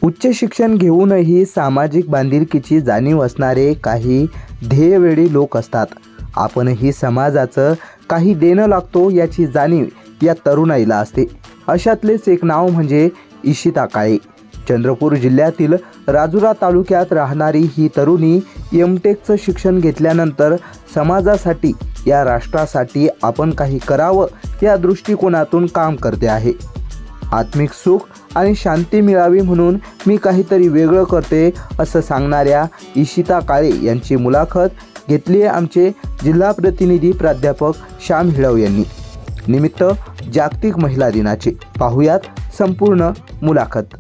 उच्च शिक्षण घेऊनही सामाजिक बांधिलकीची जाणीव असणारे काही ध्येयवेडी लोक असतात। आपणही समाजाचं काही देणं लागतो याची जाणीव या तरुणाईला असते। अशातलेच एक नाव म्हणजे इशिता काळे। चंद्रपूर जिल्ह्यातील राजुरा तालुक्यात राहणारी ही तरुणी एमटेकचं शिक्षण घेतल्यानंतर समाजासाठी या राष्ट्रासाठी आपण काही करावं या दृष्टिकोनातून काम करते आहे। आत्मिक सुख आणि शांती मिळावी म्हणून मी काहीतरी वेगळं करते असं सांगणाऱ्या इशिता काळे यांची मुलाखत घेतली आहे आमचे जिल्हा प्रतिनिधी प्राध्यापक श्याम हिळव यांनी निमित्त जागतिक महिला दिनाचे। पाहूयात संपूर्ण मुलाखत।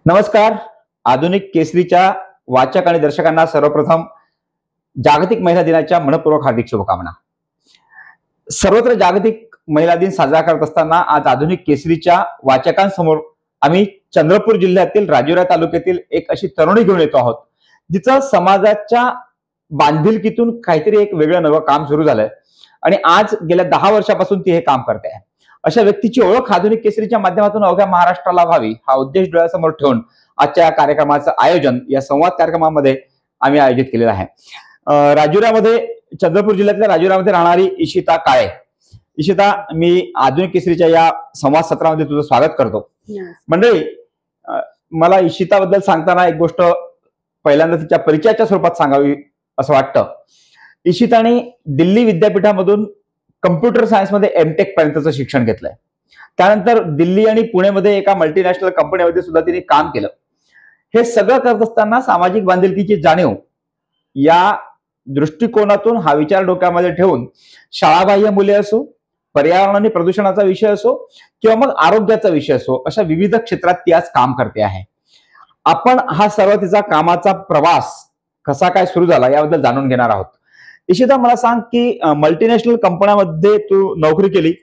नमस्कार। आधुनिक केसरीच्या वाचक आणि दर्शकांना सर्वप्रथम जागतिक महिला दिनाच्या मनपूर्वक हार्दिक शुभकामना। सर्वत्र जागतिक महिला दिन साजरा करत असताना आज आधुनिक केसरीच्या वाचकांसमोर आम्ही चंद्रपूर जिल्ह्यातील राजुरा तालुक्यातील एक अशी तरुणी घेऊन येतो आहोत जिचं समाजाच्या बांधिलकीतून काहीतरी एक वेगळं नवं काम सुरू झालंय आणि आज गेल्या 10 वर्षापासून ती हे काम करते आहे। अशा व्यक्तीची ओळख आधुनिक केसरीच्या माध्यमातून अवघ्या महाराष्ट्राला व्हावी हा उद्देश डोळ्यासमोर ठेवून आजच्या कार्यक्रमाचं आयोजन या संवाद कार्यक्रमामध्ये आम्ही आयोजित केलेलं आहे। राजुरामध्ये चंद्रपूर जिल्ह्यातल्या राजुरामध्ये राहणारी इशिता काळे। इशिता, मी आधुनिक केसरीच्या या संवाद सत्रामध्ये तुझं स्वागत करतो। मंडळी, मला इशिताबद्दल सांगताना एक गोष्ट पहिल्यांदा तिच्या परिचयाच्या स्वरूपात सांगावी असं वाटतं। इशिताने दिल्ली विद्यापीठामधून कम्प्युटर सायन्स मध्ये एमटेक पर्यंतचं शिक्षण घेतलंय। त्यानंतर दिल्ली आणि पुणेमध्ये एका मल्टीनॅशनल कंपनीमध्ये सुद्धा तिने काम केलं। हे सगळं करत असताना सामाजिक बांधिलकीची जाणीव या दृष्टिकोनातून हा विचार डोक्यामध्ये ठेवून शाळाबाह्य मुले असो, पर्यावरण आणि प्रदूषणाचा विषय असो किंवा मग आरोग्याचा विषय असो, अशा विविध क्षेत्रात ती आज काम करते आहे। आपण हा सर्व तिचा कामाचा प्रवास कसा काय सुरू झाला याबद्दल जाणून घेणार आहोत। इशिता, मला सांग की मल्टीनॅशनल कंपन्यांमध्ये तू नोकरी केली,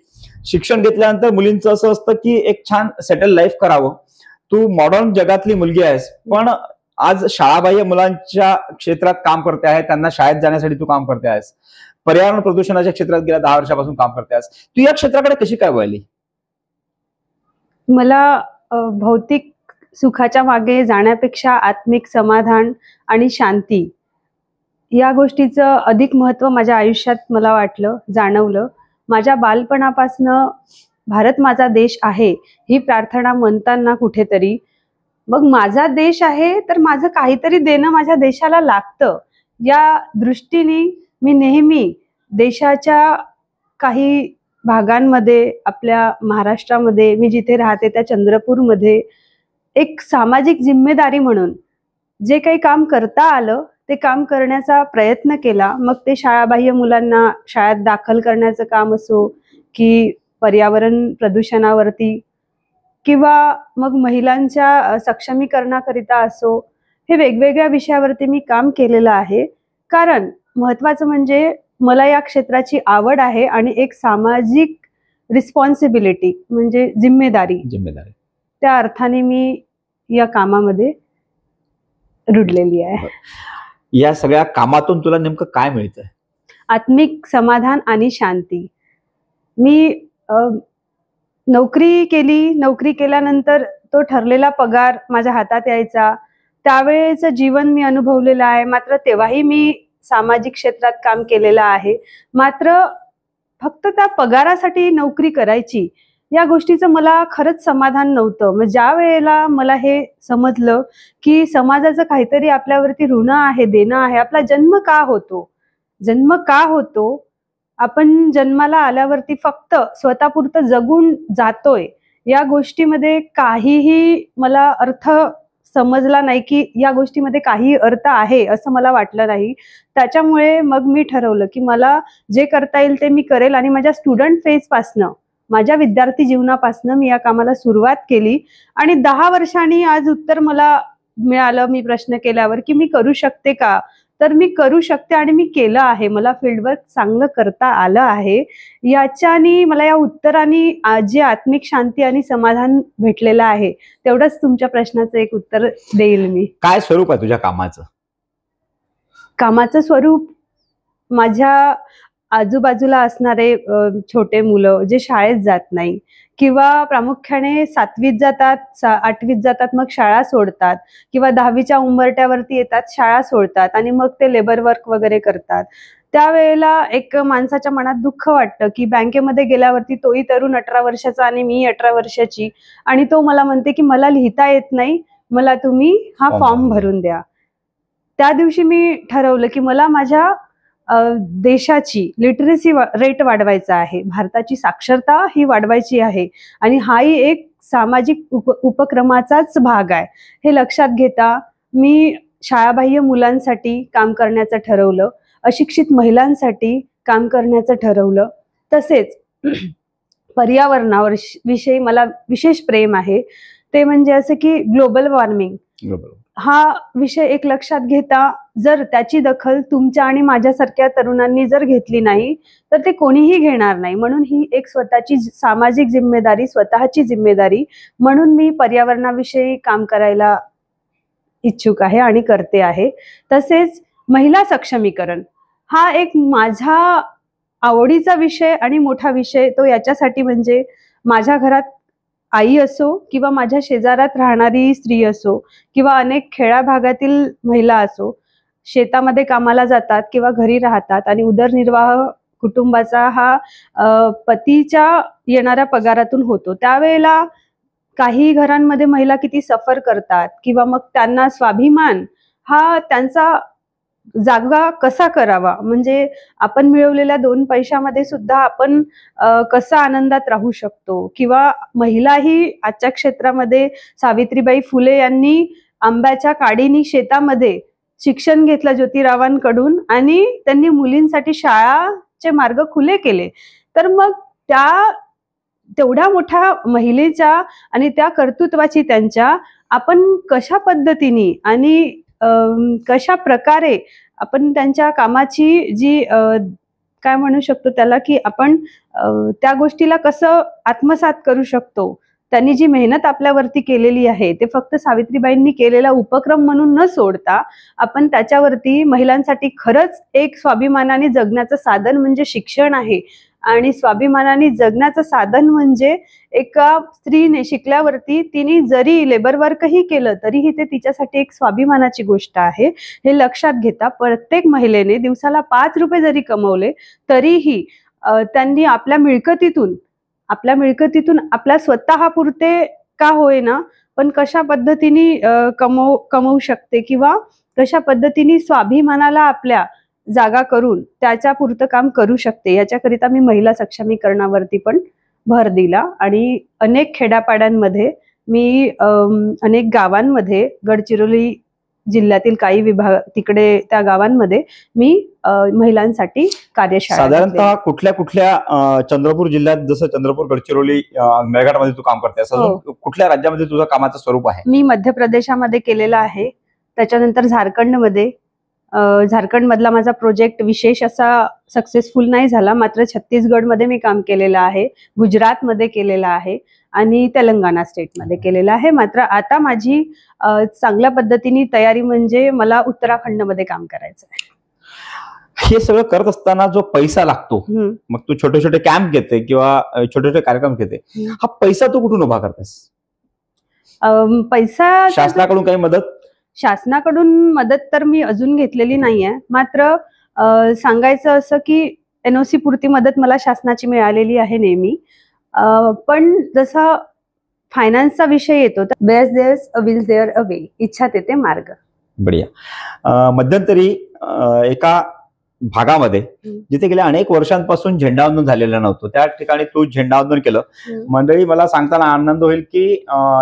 शिक्षण घेतल्यानंतर मुलींचं असं असतं की एक छान सेटल लाईफ करावं। तू मॉडर्न जगातली मुलगी आहेस, पण आज शाळाबाह्य मुलांच्या क्षेत्रात काम करते आहे, त्यांना शाळेत जाण्यासाठी तू काम करते आहेस, पर्यावरण प्रदूषणाच्या क्षेत्रात गेल्या 10 वर्षापासून काम करते आहेस। तू या क्षेत्राकडे कशी काय वळली? मला भौतिक सुखाच्या मागे जाण्यापेक्षा आत्मिक समाधान आणि शांती या गोष्टीचं अधिक महत्त्व माझ्या आयुष्यात मला वाटलं, जाणवलं। माझ्या बालपणापासनं भारत माझा देश आहे ही प्रार्थना म्हणताना कुठेतरी मग माझा देश आहे तर माझं काहीतरी देणं माझ्या देशाला लागतं या दृष्टीने मी नेहमी देशाच्या काही भागांमध्ये, आपल्या महाराष्ट्रामध्ये मी जिथे राहते त्या चंद्रपूरमध्ये एक सामाजिक जिम्मेदारी म्हणून जे काही काम करता आलं ते काम करण्याचा प्रयत्न केला। मग ते शाळाबाह्य मुलांना शाळेत दाखल करण्याचं काम असो की पर्यावरण प्रदूषणावरती किंवा मग महिलांच्या सक्षमीकरणाकरिता असो, हे वेगवेगळ्या विषयावरती मी काम केलेलं आहे। कारण महत्त्वाचं म्हणजे मला या क्षेत्राची आवड आहे आणि एक सामाजिक रिस्पॉन्सिबिलिटी म्हणजे जिम्मेदारी त्या अर्थाने मी या कामामध्ये रुळलेली आहे। या सगळ्या कामातून तुला नेमकं काय मिळतंय? आत्मिक समाधान आणि शांती। मी नोकरी केली, नोकरी केल्यानंतर तो ठरलेला पगार माझ्या हातात यायचा, त्यावेळेचं जीवन मी अनुभवलेलं आहे। मात्र तेव्हाही मी सामाजिक क्षेत्रात काम केलेलं आहे। मात्र फक्त त्या पगारासाठी नोकरी करायची या गोष्टीचं मला खरंच समाधान नव्हतं। मग ज्या वेळेला मला हे समजलं की समाजाचं काहीतरी आपल्यावरती ऋण आहे, देणं आहे, आपला जन्म का होतो, आपण जन्माला आल्यावरती फक्त स्वतःपुरतं जगून जातोय या गोष्टीमध्ये काहीही मला अर्थ समजला नाही की या गोष्टीमध्ये काही अर्थ आहे असं मला वाटलं नाही। त्याच्यामुळे मग मी ठरवलं की मला जे करता येईल ते मी करेल आणि माझ्या स्टुडंट फेजपासनं, माझ्या विद्यार्थी जीवनापासनं मी या कामाला सुरुवात केली आणि 10 वर्षांनी आज उत्तर मला मिळालं मी प्रश्न केल्यावर की मी करू शकते का, तर मी करू शकते आणि मी केलं आहे. मला फील्डवर्क चांगलं करता आलं आहे. याच्यानी मला या उत्तराने जे आत्मिक शांती आणि समाधान भेटलेलं आहे, तेवढंच तुमच्या प्रश्नाचं एक उत्तर देईल मी. काय स्वरूप आहे तुझ्या कामाचं? कामाचं स्वरूप माझ्या आजूबाजूला असणारे छोटे मुलं जे शाळेत जात नाही किंवा प्रामुख्याने 7वीत जातात, 8वीत जातात, मग शाळा सोडतात किंवा 10वीच्या उंबरठ्यावरती येतात, शाळा सोडतात आणि मग ते लेबर वर्क वगैरे करतात. त्यावेळेला एक माणसाच्या मनात दुःख वाटतं की बँकेमध्ये गेल्यावरती तोही तरुण 18 वर्षाचा आणि मी 18 वर्षाची, आणि तो मला म्हणते की मला लिहिता येत नाही, मला तुम्ही हा फॉर्म भरून द्या. त्या दिवशी मी ठरवलं की मला माझ्या देशाची लिटरसी रेट वाढवायचा आहे, भारताची साक्षरता ही वाढवायची आहे आणि हाही एक सामाजिक उपक्रमाचाच भाग आहे. हे लक्षात घेता मी शाळाबाह्य मुलांसाठी काम करण्याचं ठरवलं, अशिक्षित महिलांसाठी काम करण्याचं ठरवलं. तसेच पर्यावरणावर विषयी मला विशेष प्रेम आहे. ते म्हणजे असं की ग्लोबल वॉर्मिंग हा विषय एक लक्षात घेता जर त्याची दखल तुमच्या आणि माझ्यासारख्या तरुणांनी जर घेतली नाही तर ते कोणीही घेणार नाही. म्हणून ही एक स्वतःची सामाजिक जिम्मेदारी, स्वतःची जिम्मेदारी म्हणून मी पर्यावरणाविषयी काम करायला इच्छुक आहे आणि करते आहे. तसेच महिला सक्षमीकरण हा एक माझा आवडीचा विषय आणि मोठा विषय. तो याच्यासाठी म्हणजे माझ्या घरात आई असो किंवा माझ्या शेजारात राहणारी स्त्री असो किंवा अनेक खेड्या भागातील महिला असो, शेतामध्ये कामाला जातात किंवा घरी राहतात आणि उदरनिर्वाह कुटुंबाचा हा पतीच्या येणाऱ्या पगारातून होतो. त्यावेळेला काही घरांमध्ये महिला किती सफर करतात किंवा मग त्यांना स्वाभिमान हा त्यांचा जागा कसा करावा, म्हणजे आपण मिळवलेल्या 2 पैशामध्ये सुद्धा आपण कसा आनंदात राहू शकतो. किंवा महिलाही आजच्या क्षेत्रामध्ये सावित्रीबाई फुले यांनी आंब्याच्या काडीनी शेतामध्ये शिक्षण घेतलं ज्योतिरावांकडून आणि त्यांनी मुलींसाठी शाळाचे मार्ग खुले केले. तर मग तेवढ्या मोठ्या महिलेच्या आणि त्या कर्तृत्वाची त्यांच्या आपण कशा पद्धतीने आणि कशा प्रकारे आपण त्यांच्या कामाची जी काय म्हणू शकतो त्याला की आपण त्या गोष्टीला कसं आत्मसात करू शकतो. त्यांनी जी मेहनत आपल्यावरती केलेली आहे ते फक्त सावित्रीबाईंनी केलेला उपक्रम म्हणून न सोडता आपण त्याच्यावरती महिलांसाठी खरंच एक स्वाभिमानाने जगण्याचं साधन म्हणजे शिक्षण आहे. आणि स्वाभिमानाने जगण्याचं साधन म्हणजे एका स्त्रीने शिकल्यावरती तिने जरी लेबर वर्कही केलं तरीही ते तिच्यासाठी एक स्वाभिमानाची गोष्ट आहे. हे लक्षात घेता प्रत्येक महिलेने दिवसाला 5 रुपये जरी कमवले तरीही त्यांनी आपल्या मिळकतीतून आपल्या स्वतःपुरते का होईना पण कशा पद्धतीने कमवू शकते किंवा कशा पद्धतीने स्वाभिमानाला आपल्या जागा करून त्याच्या पुरतं काम करू शकते, याच्याकरिता मी महिला सक्षमीकरणावरती पण भर दिला. आणि अनेक खेड्यापाड्यांमध्ये मी अनेक गावांमध्ये गडचिरोली जिल्ह्यातील काही विभाग तिकडे त्या गावांमध्ये मी महिलांसाठी कार्यशाळा साधारणतः कुठल्या चंद्रपूर जिल्ह्यात, जसं चंद्रपूर, गडचिरोली, मेळघाटमध्ये तू काम करते, कुठल्या राज्यामध्ये तुझं कामाचं स्वरूप आहे? मी मध्य प्रदेशामध्ये केलेलं आहे, त्याच्यानंतर झारखंडमध्ये. झारखंडमधला माझा प्रोजेक्ट विशेष असा सक्सेसफुल नाही झाला, मात्र छत्तीसगडमध्ये मी काम केलेलं आहे, गुजरातमध्ये केलेलं आहे आणि तेलंगणा स्टेटमध्ये केलेलं आहे. मात्र आता माझी चांगल्या पद्धतीने तयारी म्हणजे मला उत्तराखंडमध्ये काम करायचं आहे. हे सगळं करत असताना जो पैसा लागतो, मग तू छोटे छोटे कॅम्प घेते किंवा छोटे छोटे कार्यक्रम घेते, हा पैसा तू कुठून उभा करतेस? पैसा शासनाकडून काही मदत? शासनाकडून मदत तर मी अजून घेतलेली नाहीये, मात्र सांगायचं असं की NOC पुरती मदत मला शासनाची मिळालेली आहे नेहमी. पण जसा फायनान्सचा विषय येतो तर there's a will there a way, इच्छा तेथे मार्ग. बढिया. मध्यंतरी एका भागामध्ये जिथे गेल्या अनेक वर्षांपासून झेंडावंदन झालेलं नव्हतं, त्या ठिकाणी तू झेंडावंदन केलं. मंडळी, मला सांगताना आनंद होईल की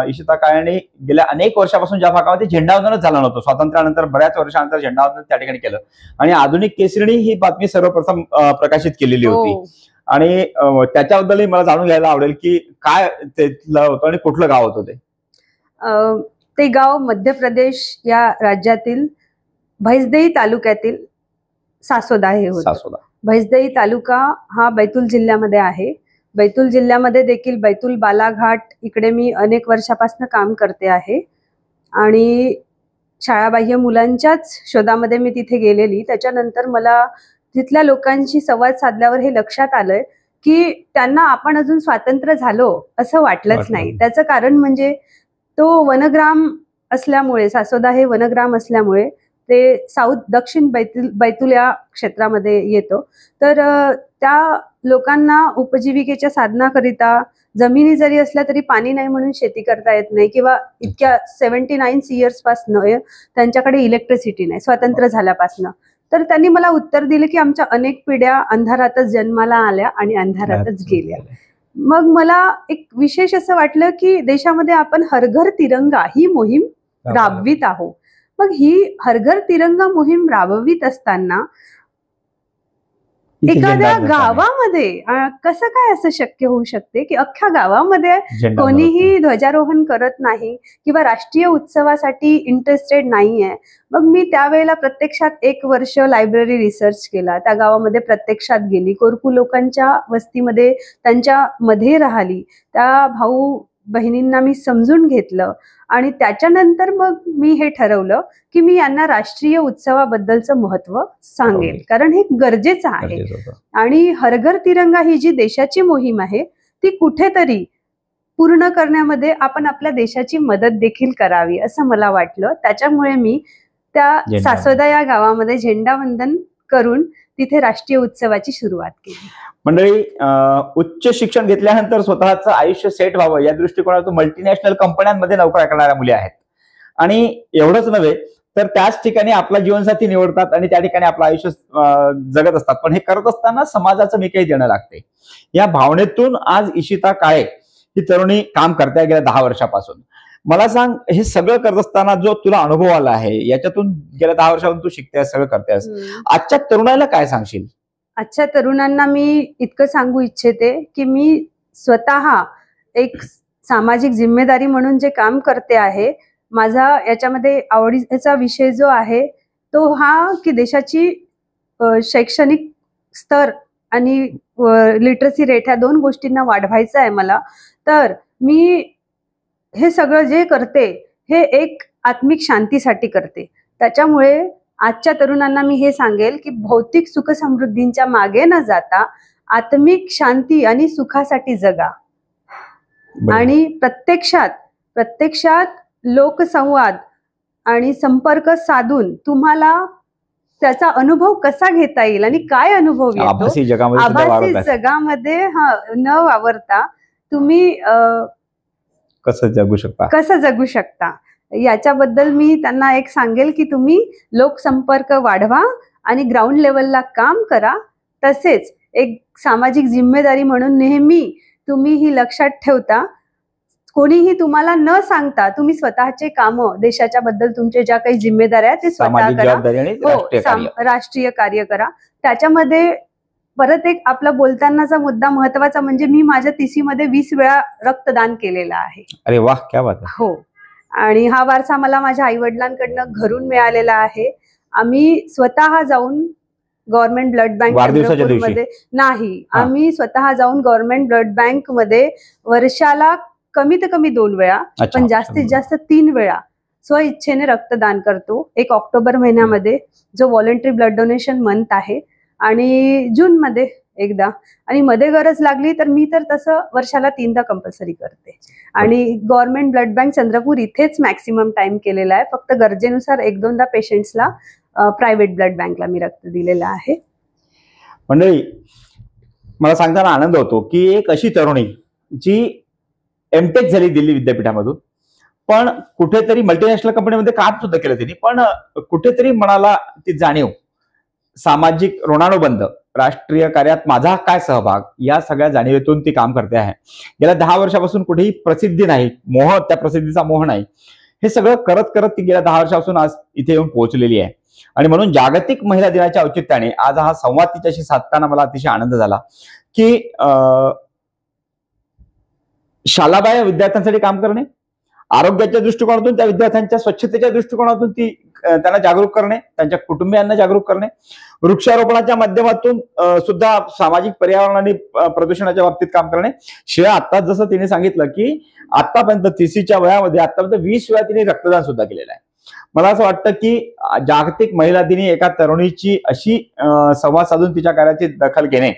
इशिता काळेने गेल्या अनेक वर्षापासून ज्या भागामध्ये झेंडावंदनच झालं नव्हतं, स्वातंत्र्यानंतर बऱ्याच वर्षानंतर झेंडावंदन त्या ठिकाणी केलं आणि आधुनिक केसरी ही बातमी सर्वप्रथम प्रकाशित केलेली होती. आणि त्याच्याबद्दलही मला जाणून घ्यायला आवडेल की काय तिथलं होतं आणि कुठलं गाव होतं ते? ते गाव मध्य प्रदेश या राज्यातील भैसदेई तालुक्यातील सासोदा हे होतं. सासोदा. भैसदेई तालुका हा बैतूल जिल्ह्यामध्ये आहे. बैतूल जिल्ह्यामध्ये देखील बैतूल बालाघाट इकडे मी अनेक वर्षापासून काम करते आहे आणि शाळाबाह्य मुलांच्याच शोधामध्ये मी तिथे गेलेली. त्याच्यानंतर मला तिथल्या लोकांशी संवाद साधल्यावर हे लक्षात आलंय की त्यांना आपण अजून स्वातंत्र्य झालो असं वाटलंच नाही. त्याचं कारण म्हणजे तो वनग्राम असल्यामुळे, सासोदा हे वनग्राम असल्यामुळे ते दक्षिण बैतूल या क्षेत्रामध्ये येतो. तर त्या लोकांना उपजीविकेच्या साधनाकरिता जमिनी जरी असल्या तरी पाणी नाही म्हणून शेती करता येत नाही, किंवा इतक्या 79 इयर्स पासनं त्यांच्याकडे इलेक्ट्रिसिटी नाही स्वातंत्र्य झाल्यापासनं. तर त्यांनी मला उत्तर दिलं की आमच्या अनेक पिढ्या अंधारातच जन्माला आल्या आणि अंधारातच गेल्या. मग मला एक विशेष असं वाटलं की देशामध्ये आपण हर घर तिरंगा ही मोहीम राबवित आहोत. मग ही हर घर तिरंगा मोहीम राबवित असताना एखाद्या गावामध्ये कसं काय असं शक्य होऊ शकते की अख्ख्या गावामध्ये कोणीही ध्वजारोहण करत नाही किंवा राष्ट्रीय उत्सवासाठी इंटरेस्टेड नाहीये. मग मी त्यावेळेला प्रत्यक्षात 1 वर्ष लायब्ररी रिसर्च केला. त्या गावामध्ये प्रत्यक्षात गेली, कोरकू लोकांच्या वस्तीमध्ये त्यांच्या मध्ये राहिली, त्या भाऊ बहिणींना मी समजून घेतलं आणि त्याच्यानंतर मग मी हे ठरवलं की मी यांना राष्ट्रीय उत्सवाबद्दलचं महत्व सांगेल, कारण हे गरजेचं आहे. आणि हर घर तिरंगा ही जी देशाची मोहीम आहे ती कुठेतरी पूर्ण करण्यामध्ये आपण आपल्या देशाची मदत देखील करावी असं मला वाटलं. त्याच्यामुळे मी त्या सासोदा या गावामध्ये झेंडावंदन करून तिथे राष्ट्रीय उत्सवाची सुरुवात केली. मंडळी, उच्च शिक्षण घेतल्यानंतर स्वतःचं आयुष्य सेट व्हावं या दृष्टिकोनातून मल्टीनॅशनल कंपन्यांमध्ये नोकऱ्या करणाऱ्या मुली आहेत. आणि एवढंच नव्हे तर त्याच ठिकाणी आपला जीवनसाथी निवडतात आणि त्या ठिकाणी आपलं आयुष्य जगत असतात. पण हे करत असताना समाजाचं मी काही देणं लागते या भावनेतून आज इशिता काळे ही तरुणी काम करते गेल्या 10 वर्षापासून. मला सांग, हे सगळं करत असताना जो तुला अनुभव आला आहे, याच्यातून गेल्या 10 वर्षापासून तू शिकतेस, सगळं करतेस, आजच्या तरुणाला काय सांगशील? आजच्या तरुणांना मी इतकं सांगू इच्छिते की मी स्वतः एक सामाजिक जिम्मेदारी म्हणून जे काम करते आहे, माझा याच्यामध्ये आवडीचा विषय जो आहे तो हा की देशाची शैक्षणिक स्तर आणि लिटरसी रेट ह्या 2 गोष्टींना वाढवायचं आहे मला. तर मी हे सगळं जे करते हे एक आत्मिक शांतीसाठी करते. त्याच्यामुळे आजच्या तरुणांना मी हे सांगेल की भौतिक सुख समृद्धींच्या मागे न जाता आत्मिक शांती आणि सुखासाठी जगा. आणि प्रत्यक्षात लोकसंवाद आणि संपर्क साधून तुम्हाला त्याचा अनुभव कसा घेता येईल आणि काय अनुभव येतो आभासी जगामध्ये न वावरता तुम्ही कसं जगू शकता याच्याबद्दल मी त्यांना एक सांगेल की तुम्ही लोकसंपर्क वाढवा आणि ग्राउंड लेवलला काम करा. तसेच एक सामाजिक जिम्मेदारी म्हणून नेहमी तुम्ही ही लक्षात ठेवता, कोणीही तुम्हाला न सांगता तुम्ही स्वतःचे कामं, देशाच्या बद्दल तुमच्या ज्या काही जिम्मेदाऱ्या ते स्वतः करा. राष्ट्रीय कार्य करा. त्याच्यामध्ये परत एक आपला बोलतानाचा मुद्दा महत्वाचा म्हणजे मी माझ्या TC मध्ये 20 वेळा रक्तदान केलेलं आहे. अरे वाह, क्या बात आहे. हो, आणि हा वारसा मला माझ्या आई वडिलांकडनं घरून मिळालेला आहे. आम्ही स्वतः जाऊन गव्हर्नमेंट ब्लड बँक मध्ये नाही, आम्ही स्वतः जाऊन गव्हर्नमेंट ब्लड बँक मध्ये वर्षाला कमीत कमी 2 वेळा, पण जास्तीत जास्त 3 वेळा स्वइच्छेने रक्तदान करतो. एक ऑक्टोबर महिन्यामध्ये जो व्हॉलंटरी ब्लड डोनेशन मंथ आहे, आणि जून मध्ये एकदा, आणि मध्ये गरज लागली तर मी तर तसं वर्षाला 3दा कंपल्सरी करते. आणि गव्हर्नमेंट ब्लड बँक चंद्रपूर इथेच मॅक्सिमम टाइम केलेला आहे. फक्त गरजेनुसार 1-2दा पेशंट्सला प्रायव्हेट ब्लड बँकला मी रक्त दिलेलं आहे. मंडळी, मला सांगताना आनंद होतो की एक अशी तरुणी जी MTech झाली दिल्ली विद्यापीठामधून, पण कुठेतरी मल्टीनॅशनल कंपनीमध्ये काम सुद्धा केलं तिने, पण कुठेतरी मनाला ती जाणीव, सामाजिक ऋणानुबंध, राष्ट्रीय कार्यात माझा काय सहभाग, या सगळ्या जाणीवेतून ती काम करते आहे. गेल्या 10 वर्षापासून कुठेही प्रसिद्धी नाही, त्या प्रसिद्धीचा मोह नाही. हे सगळं करत करत ती गेल्या 10 वर्षापासून आज इथे येऊन पोहोचलेली आहे. आणि म्हणून जागतिक महिला दिनाच्या औचित्याने आज हा संवाद तिच्याशी साधताना मला अतिशय आनंद झाला की शालाबाह्य विद्यार्थ्यांसाठी काम करणे, आरोग्याच्या दृष्टिकोनातून, त्या विद्यार्थ्यांच्या स्वच्छतेच्या दृष्टिकोनातून ती त्यांना जागरूक करणे, त्यांच्या कुटुंबियांना जागरूक करणे, वृक्षारोपणाच्या माध्यमातून सुद्धा सामाजिक पर्यावरण आणि प्रदूषणाच्या बाबतीत काम करणे. शिवाय आता जसं तिने सांगितलं की आतापर्यंत 30च्या वयामध्ये आतापर्यंत 20 वेळा तिने रक्तदान सुद्धा केलेलं आहे. मला असं वाटतं की जागतिक महिला दिनी एका तरुणीची अशी संवाद साधून तिच्या कार्याची दखल घेणे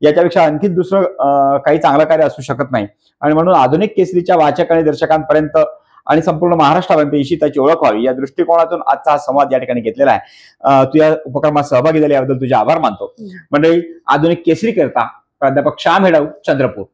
याच्यापेक्षा आणखी दुसरं काही चांगलं कार्य असू शकत नाही. आणि म्हणून आधुनिक केसरीच्या वाचक आणि दर्शकांपर्यंत आणि संपूर्ण महाराष्ट्रापर्यंत इशिताची ओळख व्हावी या दृष्टिकोनातून आजचा हा संवाद या ठिकाणी घेतलेला आहे. तू या उपक्रमात सहभागी झाली याबद्दल तुझे आभार मानतो. मंडळी, आधुनिक केसरी करता प्राध्यापक श्याम हेडाऊ, चंद्रपूर.